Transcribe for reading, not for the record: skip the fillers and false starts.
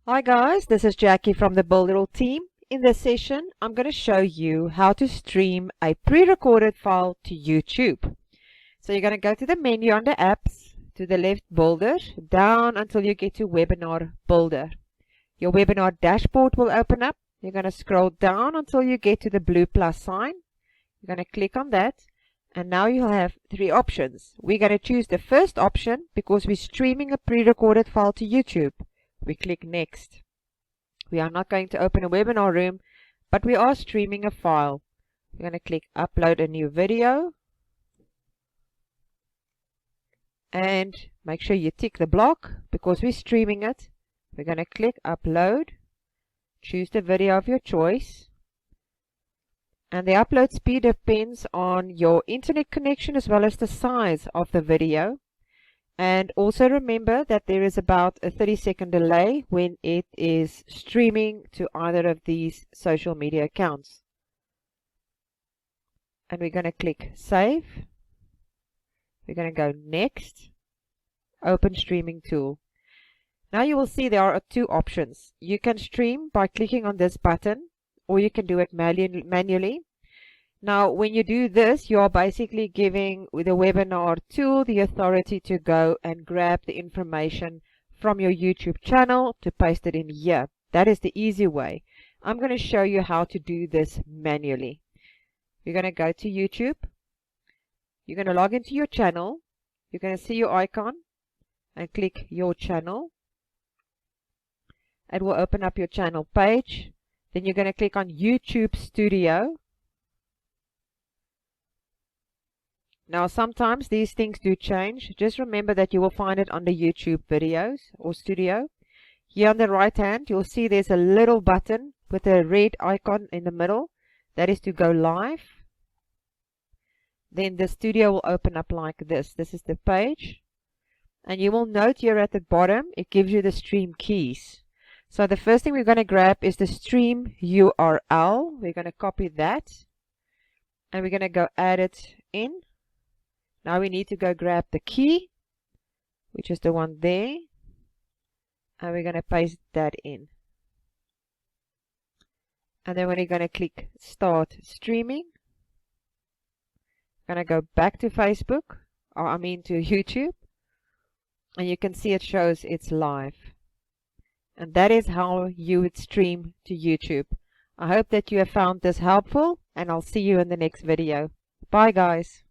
Hi guys, this is Jackie from the Builderall team. In this session, I'm going to show you how to stream a pre-recorded file to YouTube. So you're going to go to the menu under Apps, to the left Builder, down until you get to Webinar Builder. Your webinar dashboard will open up. You're going to scroll down until you get to the blue plus sign. You're going to click on that, and now you'll have three options. We're going to choose the first option because we're streaming a pre-recorded file to YouTube. We click Next. We are not going to open a webinar room, but we are streaming a file. We're going to click Upload a new video. And make sure you tick the block because we're streaming it. We're going to click Upload. Choose the video of your choice. And the upload speed depends on your internet connection as well as the size of the video. And also remember that there is about a 30-second delay when it is streaming to either of these social media accounts. And we're going to click Save. We're going to go Next. Open Streaming Tool. Now you will see there are two options. You can stream by clicking on this button, or you can do it manually. Now, when you do this, you are basically giving the webinar tool the authority to go and grab the information from your YouTube channel to paste it in here. That is the easy way. I'm going to show you how to do this manually. You're going to go to YouTube. You're going to log into your channel. You're going to see your icon and click Your Channel. It will open up your channel page. Then you're going to click on YouTube Studio. Now sometimes these things do change. Just remember that you will find it under YouTube videos or studio. Here on the right hand you'll see there's a little button with a red icon in the middle. That is to go live. Then the studio will open up like this. This is the page. And you will note here at the bottom it gives you the stream keys. So the first thing we're going to grab is the stream URL. We're going to copy that. And we're going to go add it in. Now we need to go grab the key, which is the one there, and we're going to paste that in. And then we're going to click Start Streaming. I'm going to go back to Facebook, or I mean to YouTube, and you can see it shows it's live. And that is how you would stream to YouTube. I hope that you have found this helpful, and I'll see you in the next video. Bye guys.